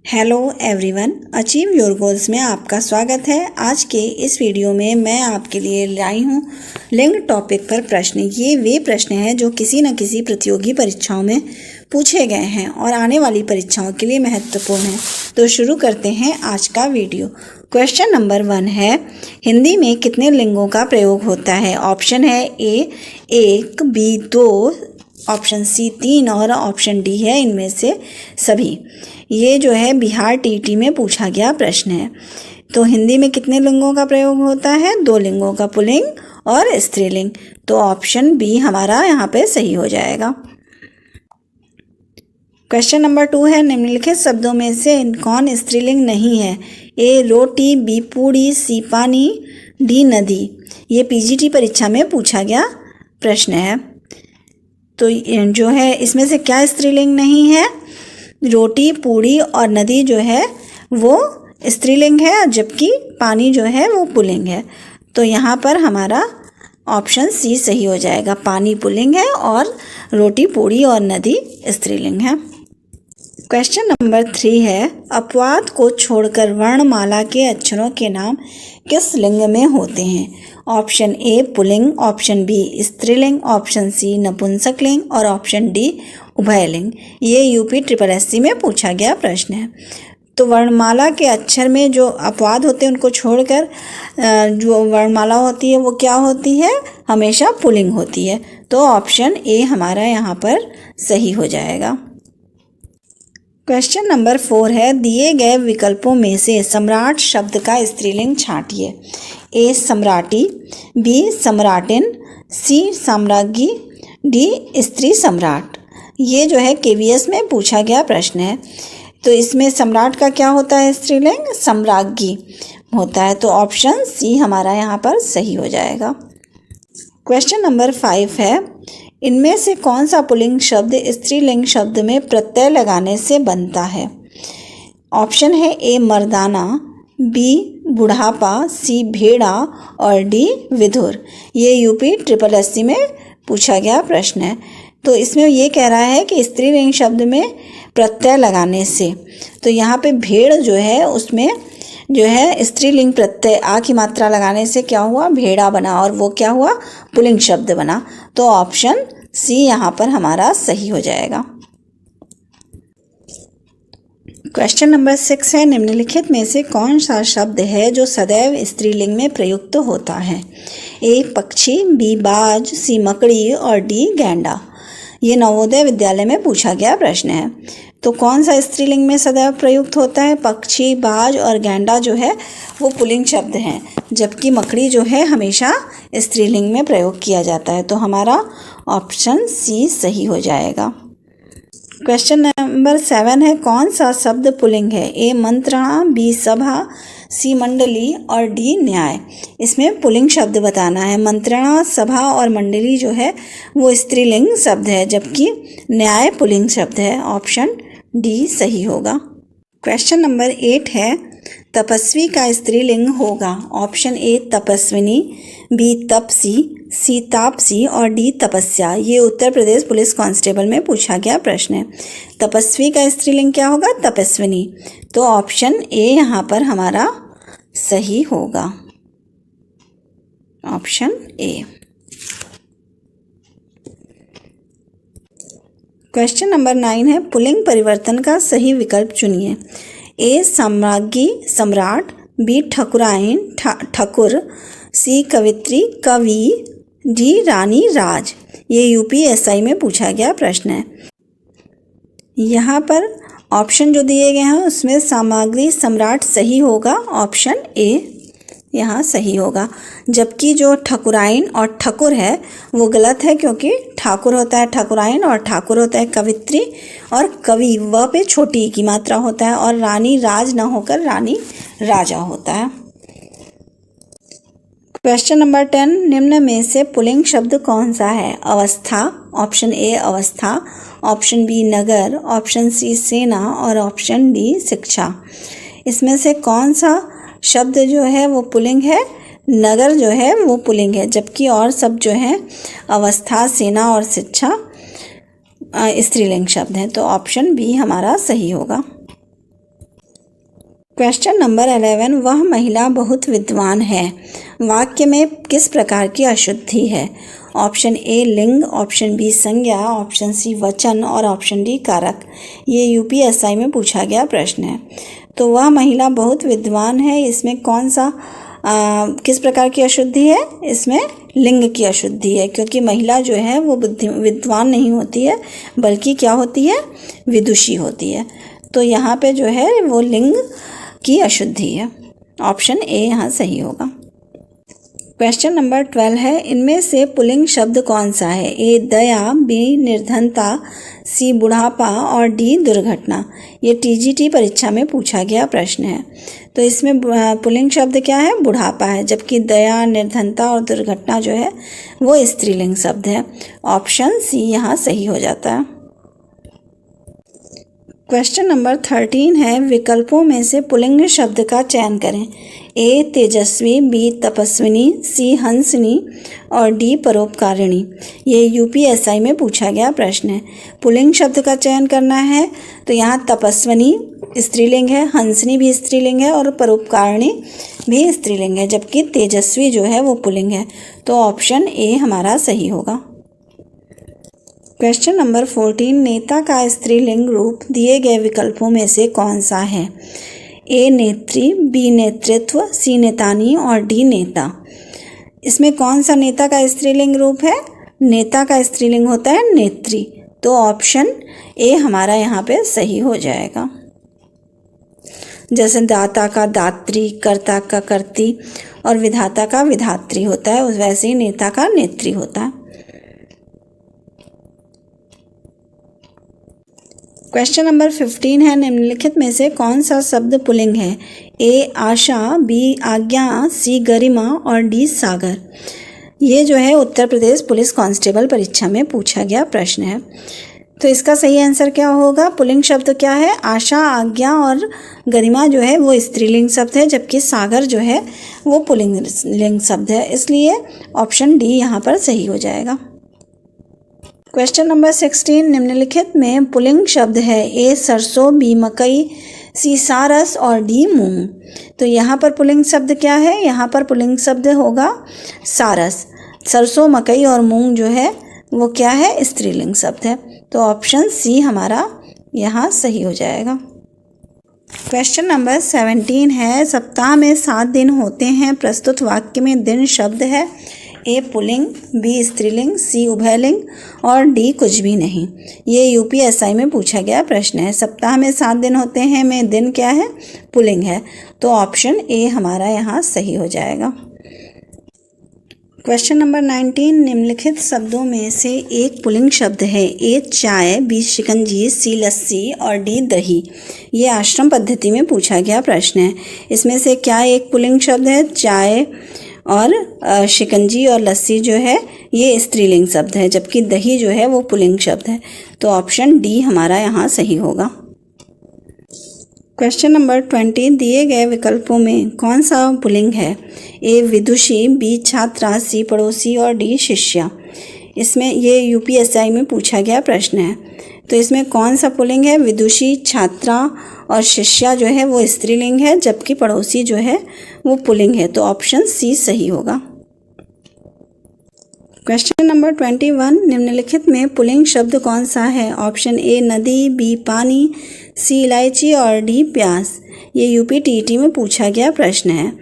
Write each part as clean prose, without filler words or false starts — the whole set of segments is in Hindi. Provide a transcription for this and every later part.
Hello everyone, achieve your goals में आपका स्वागत है। आज के इस वीडियो में मैं आपके लिए लाई हूँ लिंग टॉपिक पर प्रश्न। ये वे प्रश्न हैं जो किसी न किसी प्रतियोगी परीक्षाओं में पूछे गए हैं और आने वाली परीक्षाओं के लिए महत्वपूर्ण हैं। तो शुरू करते हैं आज का वीडियो। क्वेश्चन नंबर 1 है, हिंदी में कितने लिंगों का प्रयोग होता है? ऑप्शन है ए 1, बी 2, ऑप्शन सी 3 और ऑप्शन डी है इनमें से सभी। ये जो है बिहार टीटी में पूछा गया प्रश्न है। तो हिंदी में कितने लिंगों का प्रयोग होता है? 2 लिंगों का, पुल्लिंग और स्त्रीलिंग। तो ऑप्शन बी हमारा यहाँ पे सही हो जाएगा। क्वेश्चन नंबर 2 है, निम्नलिखित शब्दों में से कौन स्त्रीलिंग नहीं है? ए रोटी, बी पूड़ी, सी पानी, डी नदी। ये पीजीटी परीक्षा में पूछा गया प्रश्न है। तो जो है इसमें से क्या स्त्रीलिंग नहीं है? रोटी, पूड़ी और नदी जो है वो स्त्रीलिंग है, जबकि पानी जो है वो पुल्लिंग है। तो यहाँ पर हमारा ऑप्शन सी सही हो जाएगा। पानी पुल्लिंग है और रोटी, पूड़ी और नदी स्त्रीलिंग है। क्वेश्चन नंबर 3 है, अपवाद को छोड़कर वर्णमाला के अक्षरों के नाम किस लिंग में होते हैं? ऑप्शन ए पुल्लिंग, ऑप्शन बी स्त्रीलिंग, ऑप्शन सी नपुंसकलिंग और ऑप्शन डी उभयलिंग। ये यूपी SSC में पूछा गया प्रश्न है। तो वर्णमाला के अक्षर में जो अपवाद होते हैं उनको छोड़कर जो वर्णमाला होती है वो क्या होती है? हमेशा पुल्लिंग होती है। तो ऑप्शन ए हमारा यहाँ पर सही हो जाएगा। क्वेश्चन नंबर 4 है, दिए गए विकल्पों में से सम्राट शब्द का स्त्रीलिंग छांटिए। ए सम्राटी, बी सम्राटिन, सी साम्राज्ञी, डी स्त्री सम्राट। ये जो है KVS में पूछा गया प्रश्न है। तो इसमें सम्राट का क्या होता है स्त्रीलिंग? साम्राज्ञी होता है। तो ऑप्शन सी हमारा यहाँ पर सही हो जाएगा। क्वेश्चन नंबर 5 है, इनमें से कौन सा पुल्लिंग शब्द स्त्रीलिंग शब्द में प्रत्यय लगाने से बनता है? ऑप्शन है ए मर्दाना, बी बुढ़ापा, सी भेड़ा और डी विधुर। ये यूपी SSC में पूछा गया प्रश्न है। तो इसमें ये कह रहा है कि स्त्रीलिंग शब्द में प्रत्यय लगाने से, तो यहाँ पे भेड़ जो है उसमें जो है स्त्रीलिंग प्रत्यय आ की मात्रा लगाने से क्या हुआ? भेड़ा बना, और वो क्या हुआ? पुल्लिंग शब्द बना। तो ऑप्शन सी यहाँ पर हमारा सही हो जाएगा। क्वेश्चन नंबर 6 है, निम्नलिखित में से कौन सा शब्द है जो सदैव स्त्रीलिंग में प्रयुक्त होता है? ए पक्षी, बी बाज, सी मकड़ी और डी गैंडा। ये नवोदय विद्यालय में पूछा गया प्रश्न है। तो कौन सा स्त्रीलिंग में सदैव प्रयुक्त होता है? पक्षी, बाज और गैंडा जो है वो पुल्लिंग शब्द हैं, जबकि मकड़ी जो है हमेशा स्त्रीलिंग में प्रयोग किया जाता है। तो हमारा ऑप्शन सी सही हो जाएगा। क्वेश्चन नंबर 7 है, कौन सा शब्द पुल्लिंग है? ए मंत्रणा, बी सभा, सी मंडली और डी न्याय। इसमें पुल्लिंग शब्द बताना है। मंत्रणा, सभा और मंडली जो है वो स्त्रीलिंग शब्द है, जबकि न्याय पुल्लिंग शब्द है। ऑप्शन डी सही होगा। क्वेश्चन नंबर 8 है, तपस्वी का स्त्रीलिंग होगा? Option A Tapaswini, B Tapasi, सी तापसी और डी तपस्या। ये उत्तर प्रदेश पुलिस कांस्टेबल में पूछा गया प्रश्न है। तपस्वी का स्त्रीलिंग क्या होगा? तपस्विनी। तो ऑप्शन ए यहाँ पर हमारा सही होगा। Option A. क्वेश्चन नंबर 9 है, पुल्लिंग परिवर्तन का सही विकल्प चुनिए। ए साम्राज्ञी सम्राट, बी ठकुराइन ठकुर, सी कवित्री कवि, डी रानी राज। ये यूपी SI में पूछा गया प्रश्न है। यहाँ पर ऑप्शन जो दिए गए हैं उसमें सामग्री सम्राट सही होगा। ऑप्शन ए यहाँ सही होगा, जबकि जो ठकुराइन और ठकुर है वो गलत है, क्योंकि ठाकुर होता है ठकुराइन और ठाकुर होता है कवित्री और कवि व पे छोटी की मात्रा होता है, और रानी राज न होकर रानी राजा होता है। क्वेश्चन नंबर 10, निम्न में से पुल्लिंग शब्द कौन सा है? अवस्था, ऑप्शन ए अवस्था, ऑप्शन बी नगर, ऑप्शन सी सेना और ऑप्शन डी शिक्षा। इसमें से कौन सा शब्द जो है वो पुल्लिंग है? नगर जो है वो पुल्लिंग है, जबकि और सब जो है अवस्था, सेना और शिक्षा स्त्रीलिंग शब्द हैं। तो ऑप्शन बी हमारा सही होगा। क्वेश्चन नंबर 11, वह महिला बहुत विद्वान है वाक्य में किस प्रकार की अशुद्धि है? ऑप्शन ए लिंग, ऑप्शन बी संज्ञा, ऑप्शन सी वचन और ऑप्शन डी कारक। ये यूपीएसआई में पूछा गया प्रश्न है। तो वह महिला बहुत विद्वान है, इसमें कौन सा किस प्रकार की अशुद्धि है? इसमें लिंग की अशुद्धि है, क्योंकि महिला जो है वो विद्वान नहीं होती है, बल्कि क्या होती है? विदुषी होती है। तो यहाँ पे जो है वो लिंग की अशुद्धि है। ऑप्शन ए यहाँ सही होगा। क्वेश्चन नंबर 12 है, इनमें से पुल्लिंग शब्द कौन सा है? ए दया, बी निर्धनता, सी बुढ़ापा और डी दुर्घटना। ये टीजीटी परीक्षा में पूछा गया प्रश्न है। तो इसमें पुल्लिंग शब्द क्या है? बुढ़ापा है, जबकि दया, निर्धनता और दुर्घटना जो है वो स्त्रीलिंग शब्द है। ऑप्शन सी यहाँ सही हो जाता है। क्वेश्चन नंबर 13 है, विकल्पों में से पुल्लिंग शब्द का चयन करें। ए तेजस्वी, बी तपस्विनी, सी हंसनी और डी परोपकारिणी। ये यूपीएसआई में पूछा गया प्रश्न है। पुल्लिंग शब्द का चयन करना है तो यहाँ तपस्विनी स्त्रीलिंग है, हंसनी भी स्त्रीलिंग है और परोपकारिणी भी स्त्रीलिंग है, जबकि तेजस्वी जो है वो पुल्लिंग है। तो ऑप्शन ए हमारा सही होगा। क्वेश्चन नंबर 14, नेता का स्त्रीलिंग रूप दिए गए विकल्पों में से कौन सा है? ए नेत्री, बी नेतृत्व, सी नेतानी और डी नेता। इसमें कौन सा नेता का स्त्रीलिंग रूप है? नेता का स्त्रीलिंग होता है नेत्री। तो ऑप्शन ए हमारा यहाँ पे सही हो जाएगा। जैसे दाता का दात्री, कर्ता का कर्ती और विधाता का विधात्री होता है, वैसे ही नेता का नेत्री होता है। क्वेश्चन नंबर 15 है, निम्नलिखित में से कौन सा शब्द पुल्लिंग है? ए आशा, बी आज्ञा, सी गरिमा और डी सागर। ये जो है उत्तर प्रदेश पुलिस कांस्टेबल परीक्षा में पूछा गया प्रश्न है। तो इसका सही आंसर क्या होगा? पुल्लिंग शब्द क्या है? आशा, आज्ञा और गरिमा जो है वो स्त्रीलिंग शब्द है, जबकि सागर जो है वो पुल्लिंग शब्द है। इसलिए ऑप्शन डी यहाँ पर सही हो जाएगा। क्वेश्चन नंबर 16, निम्नलिखित में पुल्लिंग शब्द है। ए सरसों, बी मकई, सी सारस और डी मूंग। तो यहाँ पर पुल्लिंग शब्द क्या है? यहाँ पर पुल्लिंग शब्द होगा सारस। सरसों, मकई और मूंग जो है वो क्या है? स्त्रीलिंग शब्द है। तो ऑप्शन सी हमारा यहाँ सही हो जाएगा। क्वेश्चन नंबर 17 है, सप्ताह में 7 दिन होते हैं, प्रस्तुत वाक्य में दिन शब्द है। ए पुल्लिंग, बी स्त्रीलिंग, सी उभयलिंग और डी कुछ भी नहीं। ये यूपीएसआई में पूछा गया प्रश्न है। सप्ताह में 7 दिन होते हैं में दिन क्या है? पुल्लिंग है। तो ऑप्शन ए हमारा यहाँ सही हो जाएगा। क्वेश्चन नंबर 19, निम्नलिखित शब्दों में से एक पुल्लिंग शब्द है। ए चाय, बी शिकंजी, सी लस्सी और डी दही। ये आश्रम पद्धति में पूछा गया प्रश्न है। इसमें से क्या एक पुल्लिंग शब्द है? चाय और शिकंजी और लस्सी जो है ये स्त्रीलिंग शब्द है, जबकि दही जो है वो पुल्लिंग शब्द है। तो ऑप्शन डी हमारा यहाँ सही होगा। क्वेश्चन नंबर 20, दिए गए विकल्पों में कौन सा पुल्लिंग है? ए विदुषी, बी छात्रा, सी पड़ोसी और डी शिष्या। इसमें ये यूपीएसआई में पूछा गया प्रश्न है। तो इसमें कौन सा पुल्लिंग है? विदुषी, छात्रा और शिष्या जो है वो स्त्रीलिंग है, जबकि पड़ोसी जो है वो पुल्लिंग है। तो ऑप्शन सी सही होगा। क्वेश्चन नंबर 21, निम्नलिखित में पुल्लिंग शब्द कौन सा है? ऑप्शन ए नदी, बी पानी, सी इलायची और डी प्याज। ये यूपीटीईटी में पूछा गया प्रश्न है।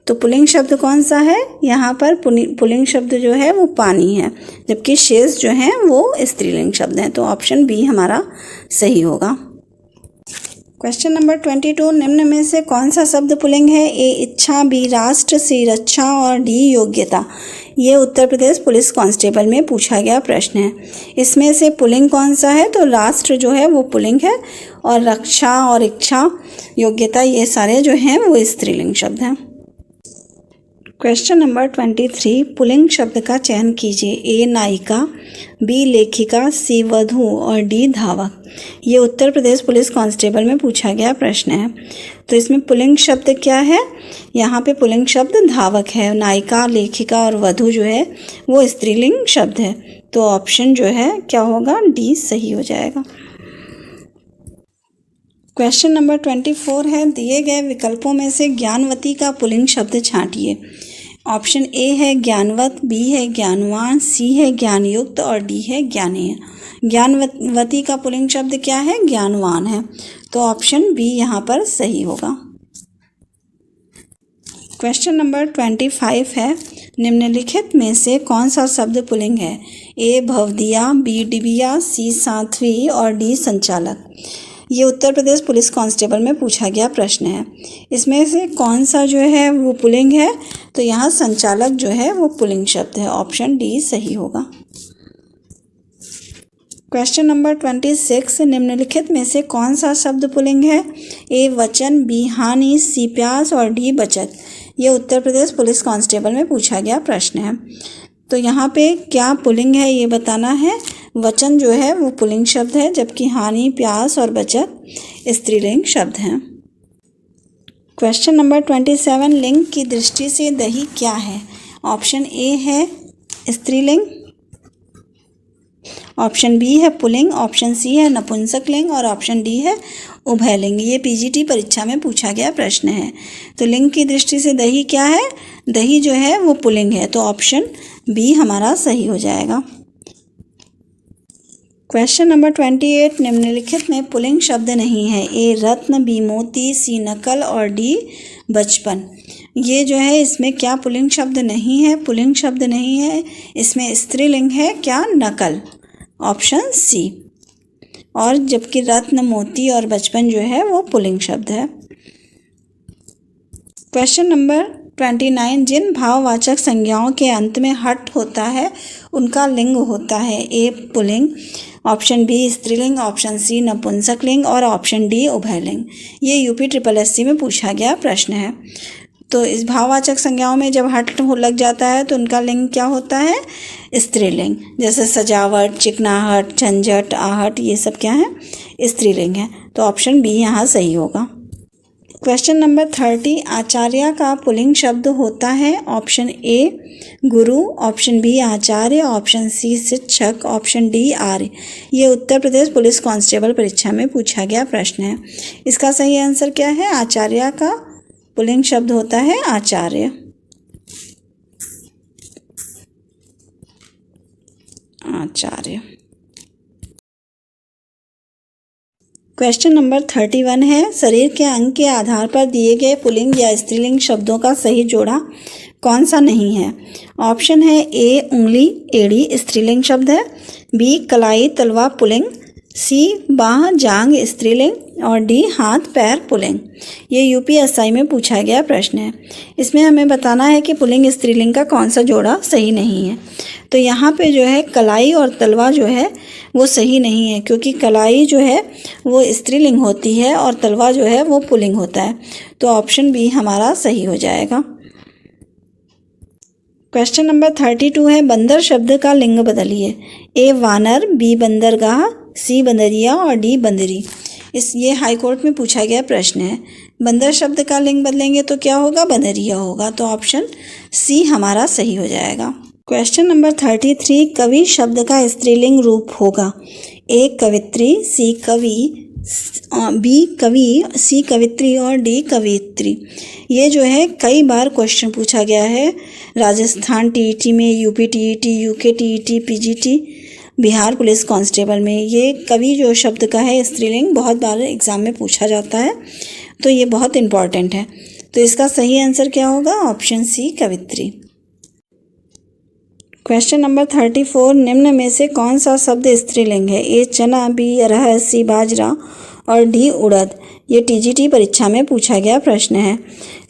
तो पुल्लिंग शब्द कौन सा है? यहाँ पर पुल्लिंग शब्द जो है वो पानी है, जबकि शेष जो हैं वो स्त्रीलिंग शब्द हैं। तो ऑप्शन बी हमारा सही होगा। क्वेश्चन नंबर 22, निम्न में से कौन सा शब्द पुल्लिंग है? ए इच्छा, बी राष्ट्र, सी रक्षा और डी योग्यता। ये उत्तर प्रदेश पुलिस कांस्टेबल में पूछा गया प्रश्न है। इसमें से पुल्लिंग कौन सा है? तो राष्ट्र जो है वो पुल्लिंग है और रक्षा और इच्छा, योग्यता ये सारे जो हैं वो स्त्रीलिंग शब्द हैं। क्वेश्चन नंबर 23, पुल्लिंग शब्द का चयन कीजिए। ए नायिका, बी लेखिका, सी वधू और डी धावक। ये उत्तर प्रदेश पुलिस कांस्टेबल में पूछा गया प्रश्न है। तो इसमें पुल्लिंग शब्द क्या है? यहाँ पे पुल्लिंग शब्द धावक है। नायिका, लेखिका और वधू जो है वो स्त्रीलिंग शब्द है। तो ऑप्शन जो है क्या होगा? डी सही हो जाएगा। क्वेश्चन नंबर 24 है, दिए गए विकल्पों में से ज्ञानवती का पुल्लिंग शब्द छांटिए। ऑप्शन ए है ज्ञानवत, बी है ज्ञानवान, सी है ज्ञानयुक्त और डी है ज्ञानीय। ज्ञानवती का पुल्लिंग शब्द क्या है? ज्ञानवान है। तो ऑप्शन बी यहाँ पर सही होगा। क्वेश्चन नंबर 25 है, निम्नलिखित में से कौन सा शब्द पुल्लिंग है? ए भवदिया, बी डिबिया, सी साध्वी और डी संचालक। ये उत्तर प्रदेश पुलिस कांस्टेबल में पूछा गया प्रश्न है। इसमें से कौन सा जो है वो पुल्लिंग है? तो यहाँ संचालक जो है वो पुल्लिंग शब्द है। ऑप्शन डी सही होगा। क्वेश्चन नंबर 26, निम्नलिखित में से कौन सा शब्द पुल्लिंग है? ए वचन, बी हानि, सी प्यास और डी बचत। ये उत्तर प्रदेश पुलिस कांस्टेबल में पूछा गया प्रश्न है। तो यहाँ पे क्या पुल्लिंग है ये बताना है। वचन जो है वो पुल्लिंग शब्द है, जबकि हानि, प्यास और बचत स्त्रीलिंग शब्द हैं। क्वेश्चन नंबर 27, लिंग की दृष्टि से दही क्या है? ऑप्शन ए है स्त्रीलिंग, ऑप्शन बी है पुल्लिंग, ऑप्शन सी है नपुंसक लिंग और ऑप्शन डी है उभयलिंग। ये पीजीटी परीक्षा में पूछा गया प्रश्न है। तो लिंग की दृष्टि से दही क्या है? दही जो है वो पुल्लिंग है। तो ऑप्शन बी हमारा सही हो जाएगा। क्वेश्चन नंबर 28, निम्नलिखित में पुल्लिंग शब्द नहीं है। ए रत्न, बी मोती, सी नकल और डी बचपन। ये जो है इसमें क्या पुल्लिंग शब्द नहीं है? पुल्लिंग शब्द नहीं है, इसमें स्त्रीलिंग है क्या? नकल। Option C. और जबकि रत्न, मोती और बचपन जो है वो पुल्लिंग शब्द है। क्वेश्चन नंबर 29, जिन भाववाचक संज्ञाओं के अंत में हट होता है उनका लिंग होता है। ए पुल्लिंग, ऑप्शन बी स्त्रीलिंग, ऑप्शन सी नपुंसक लिंग और ऑप्शन डी उभयलिंग। ये यूपी SSSC में पूछा गया प्रश्न है। तो इस भाववाचक संज्ञाओं में जब हट लग जाता है तो उनका लिंग क्या होता है? स्त्रीलिंग। जैसे सजावट, चिकनाहट, झंझट, आहट, ये सब क्या है? स्त्रीलिंग है। तो ऑप्शन बी यहाँ सही होगा। क्वेश्चन नंबर 30, आचार्य का पुल्लिंग शब्द होता है। Option A Guru, option B Acharya, option C शिक्षक, ऑप्शन डी आर्य। ये उत्तर प्रदेश पुलिस कांस्टेबल परीक्षा में पूछा गया प्रश्न है। इसका सही आंसर क्या है? आचार्य का पुल्लिंग शब्द होता है आचार्य। आचार्य। क्वेश्चन नंबर 31 है, शरीर के अंग के आधार पर दिए गए पुल्लिंग या स्त्रीलिंग शब्दों का सही जोड़ा कौन सा नहीं है? ऑप्शन है ए उंगली, एड़ी स्त्रीलिंग शब्द है, बी कलाई, तलवा पुल्लिंग, सी बाह, जांग स्त्रीलिंग और डी हाथ, पैर पुल्लिंग। ये UPSI में पूछा गया प्रश्न है। इसमें हमें बताना है कि पुल्लिंग स्त्रीलिंग का कौन सा जोड़ा सही नहीं है। तो यहाँ पे जो है कलाई और तलवा जो है वो सही नहीं है, क्योंकि कलाई जो है वो स्त्रीलिंग होती है और तलवा जो है वो पुल्लिंग होता है। तो ऑप्शन बी हमारा सही हो जाएगा। क्वेश्चन नंबर 32 है, बंदर शब्द का लिंग बदलिए। ए वानर, बी बंदरगाह, सी बंदरिया और डी बंदरी। ये हाई कोर्ट में पूछा गया प्रश्न है। बंदर शब्द का लिंग बदलेंगे तो क्या होगा? बंदरिया होगा। तो ऑप्शन सी हमारा सही हो जाएगा। क्वेश्चन नंबर 33, कवि शब्द का स्त्रीलिंग रूप होगा। ए कवित्री, सी कवि, बी कवि, सी कवित्री और डी कवित्री। ये जो है कई बार क्वेश्चन पूछा गया है राजस्थान TET में, UP TET, UK TET, PGT, Bihar police constable में। ये कवि जो शब्द का है स्त्रीलिंग बहुत बार एग्जाम में पूछा जाता है, तो ये बहुत इम्पॉर्टेंट है। तो इसका सही आंसर क्या होगा? ऑप्शन सी कवित्री। क्वेश्चन नंबर 34, निम्न में से कौन सा शब्द स्त्रीलिंग है? ए चना, बी अरहर, सी बाजरा और डी उड़द। ये TGT परीक्षा में पूछा गया प्रश्न है।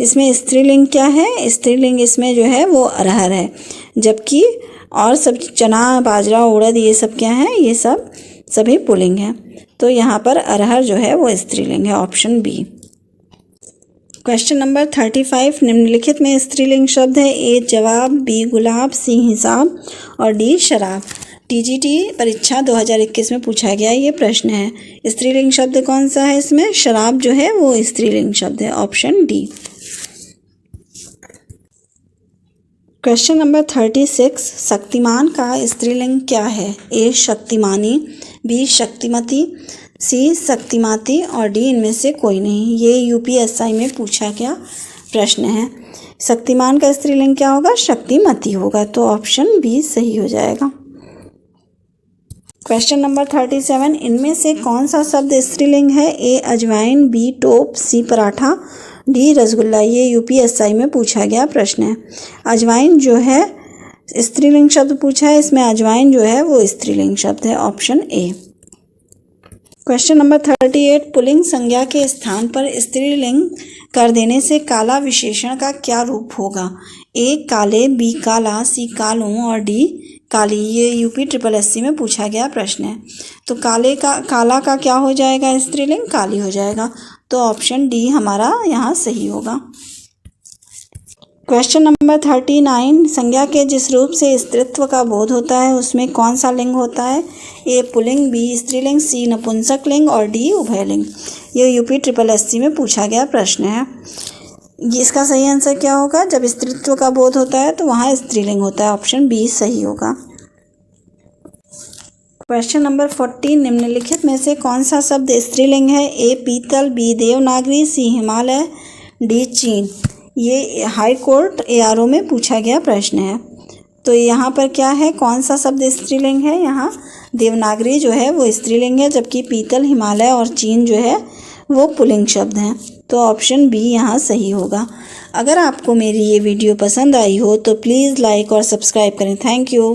इसमें स्त्रीलिंग क्या है? स्त्रीलिंग इसमें जो है वो अरहर है, जबकि और सब चना, बाजरा, उड़द ये सब क्या है? ये सब सभी पुल्लिंग है। तो यहाँ पर अरहर जो है वो स्त्रीलिंग है। Option B. क्वेश्चन नंबर 35, निम्नलिखित में स्त्रीलिंग शब्द है। ए जवाब, बी गुलाब, सी हिसाब और डी शराब। TGT परीक्षा 2021 में पूछा गया ये प्रश्न है। स्त्रीलिंग शब्द कौन सा है इसमें? शराब जो है वो स्त्रीलिंग शब्द है। Option D. Question number 36, Shaktimaan का स्त्रीलिंग क्या है? ए शक्तिमानी, बी शक्तिमती, सी शक्तिमाती और डी इनमें से कोई नहीं। ये यूपीएसआई में पूछा गया प्रश्न है। शक्तिमान का स्त्रीलिंग क्या होगा? शक्तिमती होगा। तो ऑप्शन बी सही हो जाएगा। क्वेश्चन नंबर 37, इनमें से कौन सा शब्द स्त्रीलिंग है? ए अजवाइन, बी टोप, सी पराठा, डी रसगुल्ला। ये यूपीएसआई में पूछा गया प्रश्न है। अजवाइन जो है स्त्रीलिंग शब्द पूछा है, इसमें अजवाइन जो है वो स्त्रीलिंग शब्द है, option A. Question number 38, pulling संज्ञा के स्थान पर स्त्रीलिंग कर देने से काला विशेषण का क्या रूप होगा? ए काले, बी काला, सी कालू और डी काली। ये यूपी SSSC में पूछा गया प्रश्न है। तो काला का क्या हो जाएगा? स्त्रीलिंग काली हो जाएगा। तो ऑप्शन डी हमारा यहाँ सही होगा। क्वेश्चन नंबर 39, संज्ञा के जिस रूप से स्त्रीत्व का बोध होता है उसमें कौन सा लिंग होता है? ए पुल्लिंग, बी स्त्रीलिंग, सी नपुंसक लिंग और डी उभयलिंग। ये यूपी SSSC में पूछा गया प्रश्न है। इसका सही आंसर क्या होगा? जब स्त्रीत्व का बोध होता है तो वहाँ स्त्रीलिंग होता है, ऑप्शन बी सही होगा। क्वेश्चन नंबर 40, निम्नलिखित में से कौन सा शब्द स्त्रीलिंग है? ए पीतल, बी देवनागरी, सी हिमालय, डी चीन। ये हाई कोर्ट ARO में पूछा गया प्रश्न है। तो यहाँ पर क्या है? कौन सा शब्द स्त्रीलिंग है? यहाँ देवनागरी जो है वो स्त्रीलिंग है, जबकि पीतल, हिमालय और चीन जो है वो पुल्लिंग शब्द हैं। तो ऑप्शन बी यहाँ सही होगा। अगर आपको मेरी ये वीडियो पसंद आई हो तो प्लीज़ लाइक और सब्सक्राइब करें। Thank you.